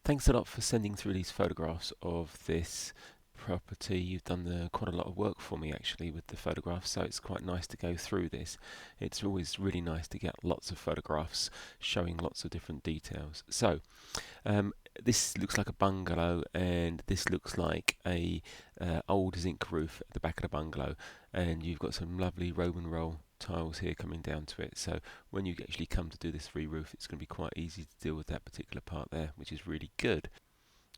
Thanks a lot for sending through these photographs of this property. You've done quite a lot of work for me actually with the photographs, so it's quite nice to go through this. It's always really nice to get lots of photographs showing lots of different details. So this looks like a bungalow, and this looks like a old zinc roof at the back of the bungalow, and you've got some lovely Roman roll tiles here coming down to it. So when you actually come to do this re-roof, it's going to be quite easy to deal with that particular part there, which is really good.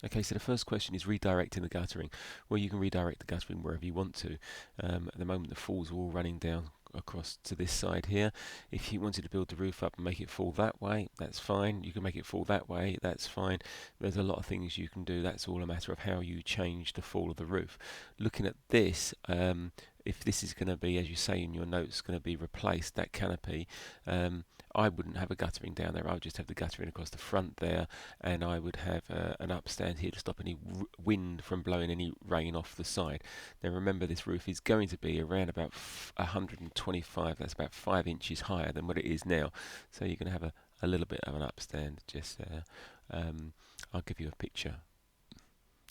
Okay, so the first question is redirecting the guttering. Well, you can redirect the guttering wherever you want to. At the moment, the falls are all running down across to this side here. If you wanted to build the roof up and make it fall that way, that's fine. You can make it fall that way, that's fine. There's a lot of things you can do. That's all a matter of how you change the fall of the roof. Looking at this, if this is going to be, as you say in your notes, going to be replaced, that canopy, I wouldn't have a guttering down there. I would just have the guttering across the front there, and I would have an upstand here to stop any wind from blowing any rain off the side. Now remember, this roof is going to be around about 125, that's about 5 inches higher than what it is now. So you're going to have a little bit of an upstand just there. I'll give you a picture.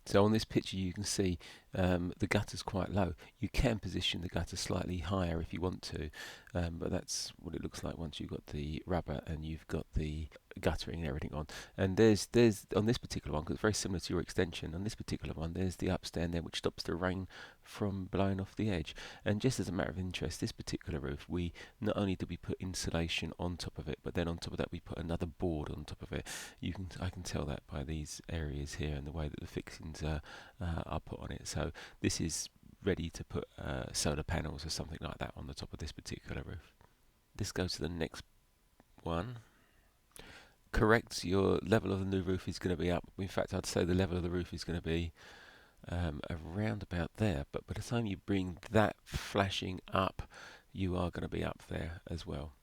So on this picture you can see the gutter's quite low. You can position the gutter slightly higher if you want to, but that's what it looks like once you've got the rubber and you've got the guttering and everything on. And there's on this particular one, because it's very similar to your extension, on this particular one there's the upstand there which stops the rain from blowing off the edge. And just as a matter of interest, this particular roof, we not only did we put insulation on top of it, but then on top of that we put another board on top of it. I can tell that by these areas here and the way that the fixings are put on it. So this is ready to put solar panels or something like that on the top of this particular roof. This goes to the next one. Correct, your level of the new roof is going to be up. In fact, I'd say the level of the roof is going to be around about there, but by the time you bring that flashing up, you are going to be up there as well.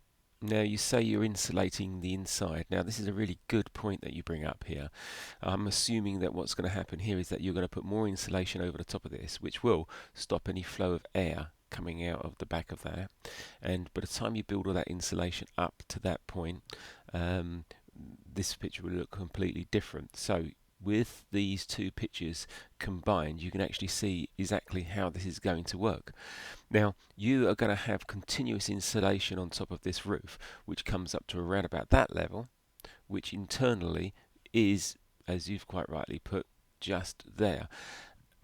Now you say you're insulating the inside. Now this is a really good point that you bring up here. I'm assuming that what's going to happen here is that you're going to put more insulation over the top of this, which will stop any flow of air coming out of the back of that. And by the time you build all that insulation up to that point, this picture will look completely different. So with these two pictures combined, you can actually see exactly how this is going to work. Now you are going to have continuous insulation on top of this roof, which comes up to around about that level, which internally is, as you've quite rightly put, just there.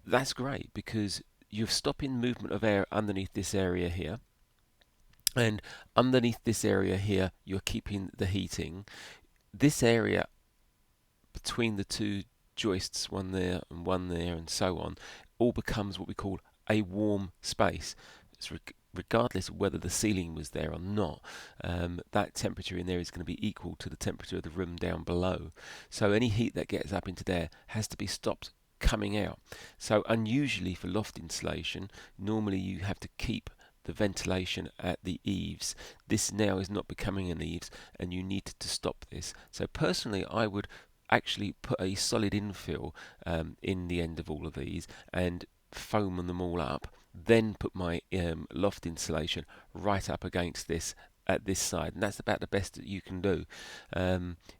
That's great because you're stopping movement of air underneath this area here, and underneath this area here you're keeping the heating. This area between the two joists, one there and so on, all becomes what we call a warm space. It's regardless of whether the ceiling was there or not, that temperature in there is going to be equal to the temperature of the room down below. So any heat that gets up into there has to be stopped coming out. So unusually for loft insulation, normally you have to keep the ventilation at the eaves. This now is not becoming an eaves, and you need to stop this. So personally, I would actually put a solid infill in the end of all of these and foam them all up, then put my loft insulation right up against this at this side, and that's about the best that you can do.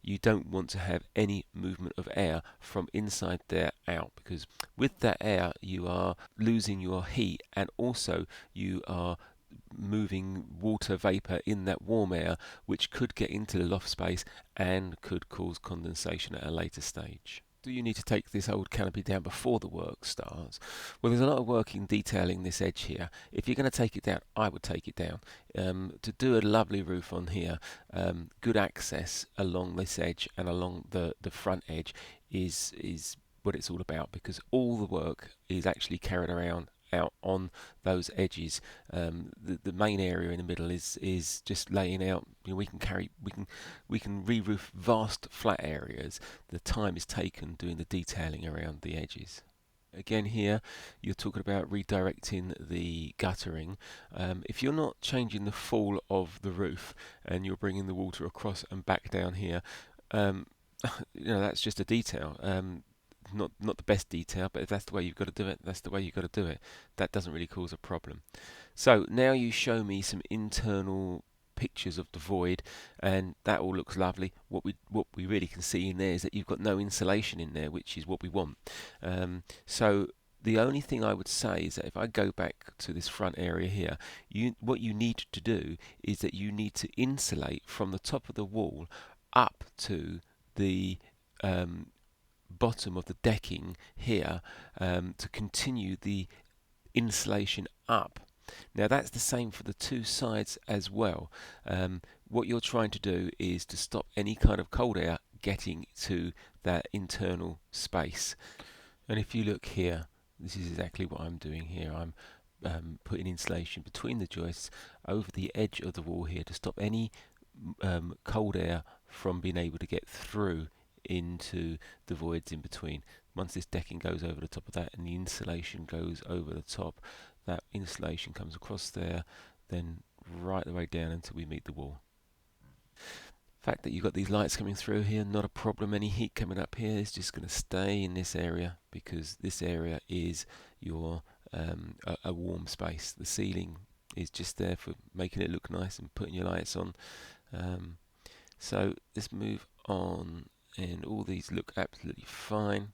You don't want to have any movement of air from inside there out, because with that air you are losing your heat, and also you are moving water vapor in that warm air, which could get into the loft space and could cause condensation at a later stage. Do you need to take this old canopy down before the work starts? Well, there's a lot of work in detailing this edge here. If you're going to take it down, I would take it down. To do a lovely roof on here, good access along this edge and along the front edge is what it's all about, because all the work is actually carried around out on those edges. The main area in the middle is just laying out. We can re-roof vast flat areas. The time is taken doing the detailing around the edges. Again here you're talking about redirecting the guttering. If you're not changing the fall of the roof and you're bringing the water across and back down here, that's just a detail. Not the best detail, but if that's the way you've got to do it, that's the way you've got to do it. That doesn't really cause a problem. So now you show me some internal pictures of the void, and that all looks lovely. What we really can see in there is that you've got no insulation in there, which is what we want. So the only thing I would say is that if I go back to this front area here, what you need to do is that you need to insulate from the top of the wall up to the bottom of the decking here, to continue the insulation up. Now that's the same for the two sides as well. What you're trying to do is to stop any kind of cold air getting to that internal space. And if you look here, this is exactly what I'm doing here. I'm putting insulation between the joists over the edge of the wall here to stop any cold air from being able to get through into the voids in between. Once this decking goes over the top of that and the insulation goes over the top, that insulation comes across there, then right the way down until we meet the wall. The fact that you've got these lights coming through here, not a problem. Any heat coming up here is just going to stay in this area, because this area is your a warm space. The ceiling is just there for making it look nice and putting your lights on. So let's move on, and all these look absolutely fine.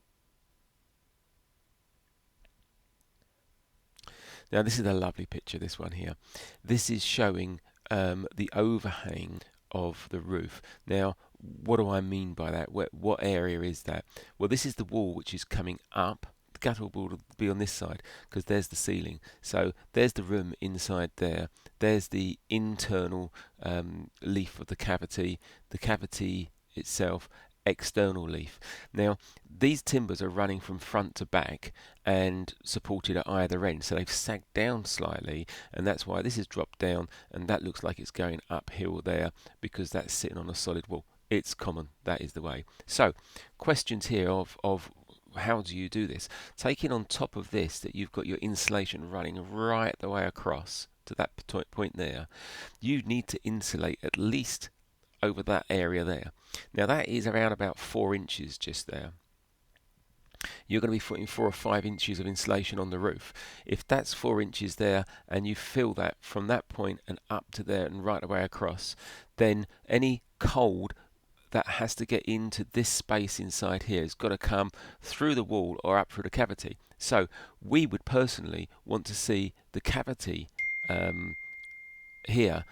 Now this is a lovely picture, this one here. This is showing the overhang of the roof. Now what do I mean by that? What area is that? Well, this is the wall which is coming up. The gutter wall will be on this side because there's the ceiling. So there's the room inside there. There's the internal leaf of the cavity itself, external leaf. Now these timbers are running from front to back and supported at either end, so they've sagged down slightly, and that's why this is dropped down, and that looks like it's going uphill there because that's sitting on a solid wall. It's common, that is the way. So questions here of how do you do this? Taking on top of this that you've got your insulation running right the way across to that point there, you need to insulate at least over that area there. Now that is around about 4 inches just there. You're going to be putting 4 or 5 inches of insulation on the roof. If that's 4 inches there and you fill that from that point and up to there and right away across, then any cold that has to get into this space inside here has got to come through the wall or up through the cavity. So we would personally want to see the cavity here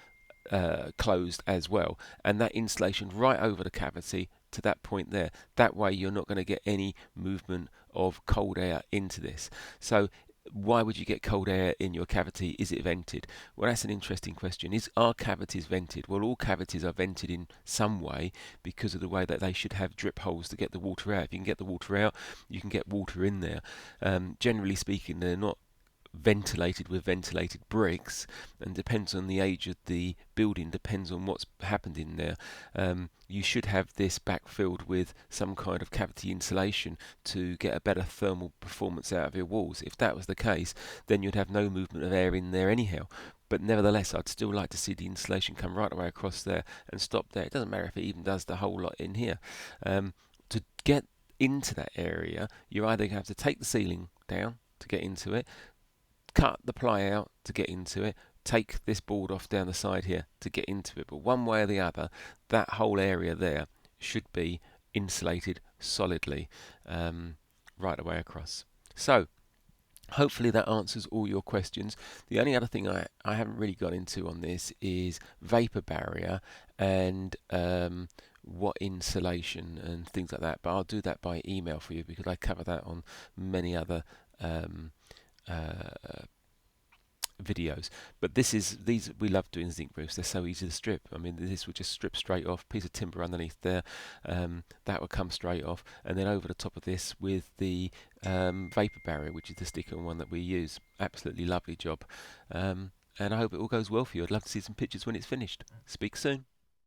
closed as well, and that insulation right over the cavity to that point there. That way you're not going to get any movement of cold air into this. So why would you get cold air in your cavity? Is it vented? Well, that's an interesting question. Are cavities vented? Well, all cavities are vented in some way because of the way that they should have drip holes to get the water out. If you can get the water out, you can get water in there. Generally speaking, they're not ventilated with ventilated bricks, and depends on the age of the building, depends on what's happened in there. You should have this backfilled with some kind of cavity insulation to get a better thermal performance out of your walls. If that was the case, then you'd have no movement of air in there anyhow. But nevertheless, I'd still like to see the insulation come right away across there and stop there. It doesn't matter if it even does the whole lot in here. To get into that area, you either have to take the ceiling down to get into it, cut the ply out to get into it, take this board off down the side here to get into it. But one way or the other, that whole area there should be insulated solidly right away across. So hopefully that answers all your questions. The only other thing I haven't really got into on this is vapor barrier and what insulation and things like that, but I'll do that by email for you because I cover that on many other videos. But these we love doing zinc roofs. They're so easy to strip. I mean, this would just strip straight off, piece of timber underneath there, that would come straight off, and then over the top of this with the vapor barrier, which is the stick-on one that we use. Absolutely lovely job, and I hope it all goes well for you. I'd love to see some pictures when it's finished. Speak soon.